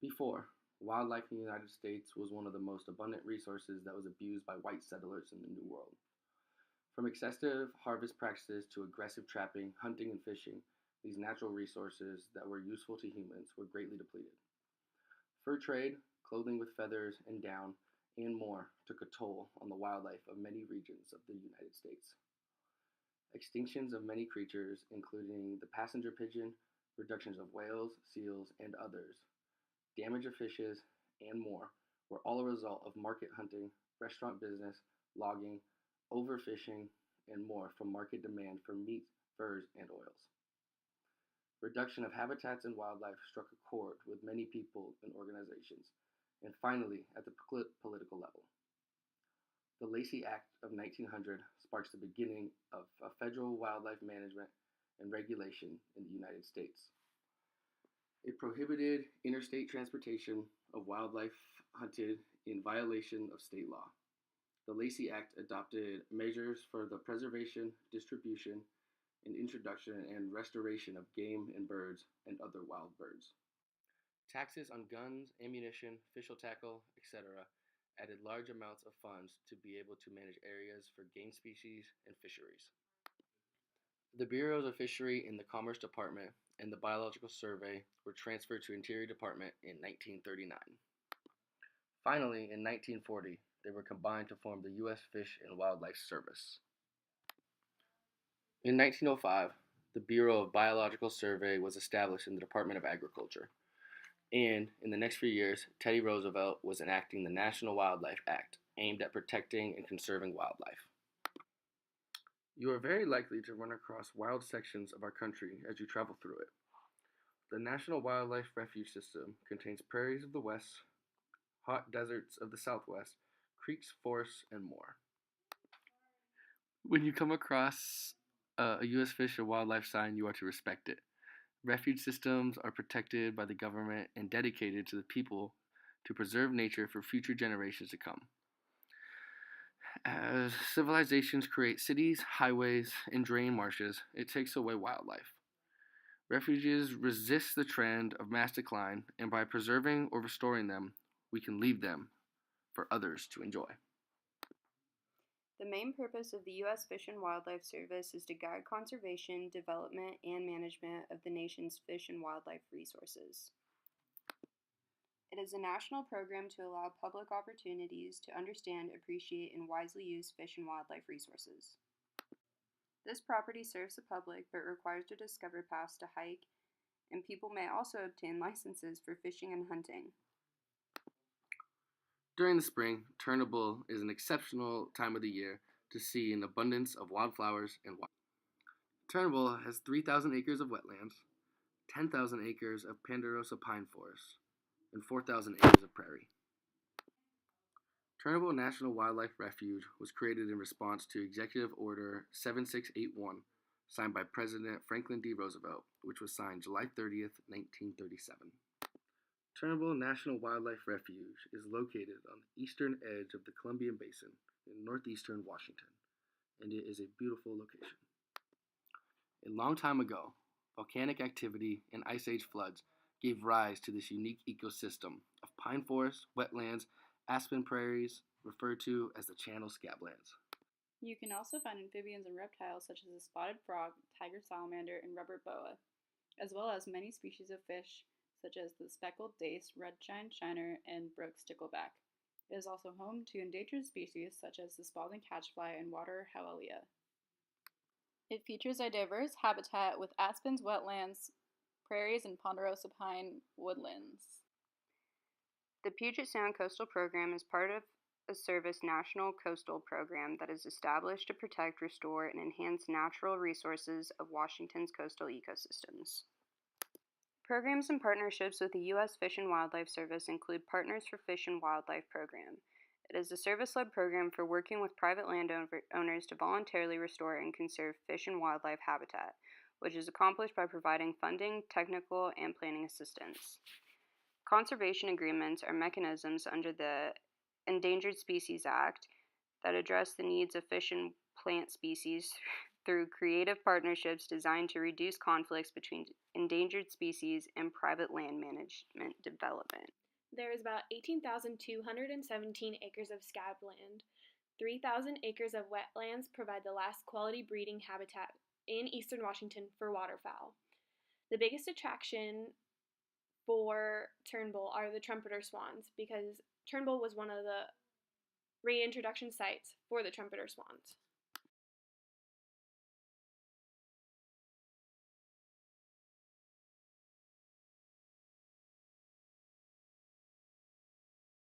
Before, wildlife in the United States was one of the most abundant resources that was abused by white settlers in the New World. From excessive harvest practices to aggressive trapping, hunting, and fishing, these natural resources that were useful to humans were greatly depleted. Fur trade, clothing with feathers and down, and more took a toll on the wildlife of many regions of the United States. Extinctions of many creatures, including the passenger pigeon, reductions of whales, seals, and others, damage of fishes, and more, were all a result of market hunting, restaurant business, logging, overfishing, and more from market demand for meat, furs, and oils. Reduction of habitats and wildlife struck a chord with many people and organizations, and finally at the political level. The Lacey Act of 1900 sparks the beginning of a federal wildlife management and regulation in the United States. It prohibited interstate transportation of wildlife hunted in violation of state law. The Lacey Act adopted measures for the preservation, distribution, and introduction and restoration of game and birds and other wild birds. Taxes on guns, ammunition, fish tackle, etc., added large amounts of funds to be able to manage areas for game species and fisheries. The Bureaus of Fishery in the Commerce Department and the Biological Survey were transferred to Interior Department in 1939. Finally, in 1940, they were combined to form the U.S. Fish and Wildlife Service. In 1905, the Bureau of Biological Survey was established in the Department of Agriculture, and in the next few years, Teddy Roosevelt was enacting the National Wildlife Act, aimed at protecting and conserving wildlife. You are very likely to run across wild sections of our country as you travel through it. The National Wildlife Refuge System contains prairies of the West, hot deserts of the Southwest, creeks, forests, and more. When you come across a U.S. Fish and Wildlife sign, you are to respect it. Refuge systems are protected by the government and dedicated to the people to preserve nature for future generations to come. As civilizations create cities, highways, and drain marshes, it takes away wildlife. Refuges resist the trend of mass decline, and by preserving or restoring them, we can leave them for others to enjoy. The main purpose of the U.S. Fish and Wildlife Service is to guide conservation, development, and management of the nation's fish and wildlife resources. It is a national program to allow public opportunities to understand, appreciate, and wisely use fish and wildlife resources. This property serves the public but requires to discover paths to hike, and people may also obtain licenses for fishing and hunting. During the spring, Turnbull is an exceptional time of the year to see an abundance of wildflowers and wildlife. Turnbull has 3,000 acres of wetlands, 10,000 acres of ponderosa pine forest, and 4,000 acres of prairie. Turnbull National Wildlife Refuge was created in response to Executive Order 7681, signed by President Franklin D. Roosevelt, which was signed July 30th, 1937. Turnbull National Wildlife Refuge is located on the eastern edge of the Columbian Basin in northeastern Washington, and it is a beautiful location. A long time ago, volcanic activity and ice age floods gave rise to this unique ecosystem of pine forests, wetlands, aspen prairies, referred to as the Channel Scablands. You can also find amphibians and reptiles such as the spotted frog, tiger salamander, and rubber boa, as well as many species of fish such as the speckled dace, red-chined shiner, and Brooks stickleback. It is also home to endangered species such as the spalding catchfly and water howellia. It features a diverse habitat with aspens, wetlands, prairies, and ponderosa pine woodlands. The Puget Sound Coastal Program is part of a Service National Coastal Program that is established to protect, restore, and enhance natural resources of Washington's coastal ecosystems. Programs and partnerships with the U.S. Fish and Wildlife Service include Partners for Fish and Wildlife Program. It is a service-led program for working with private landowners to voluntarily restore and conserve fish and wildlife habitat, which is accomplished by providing funding, technical, and planning assistance. Conservation agreements are mechanisms under the Endangered Species Act that address the needs of fish and plant species through creative partnerships designed to reduce conflicts between endangered species and private land management development. There is about 18,217 acres of scab land. 3,000 acres of wetlands provide the last quality breeding habitat in eastern Washington for waterfowl. The biggest attraction for Turnbull are the trumpeter swans, because Turnbull was one of the reintroduction sites for the trumpeter swans.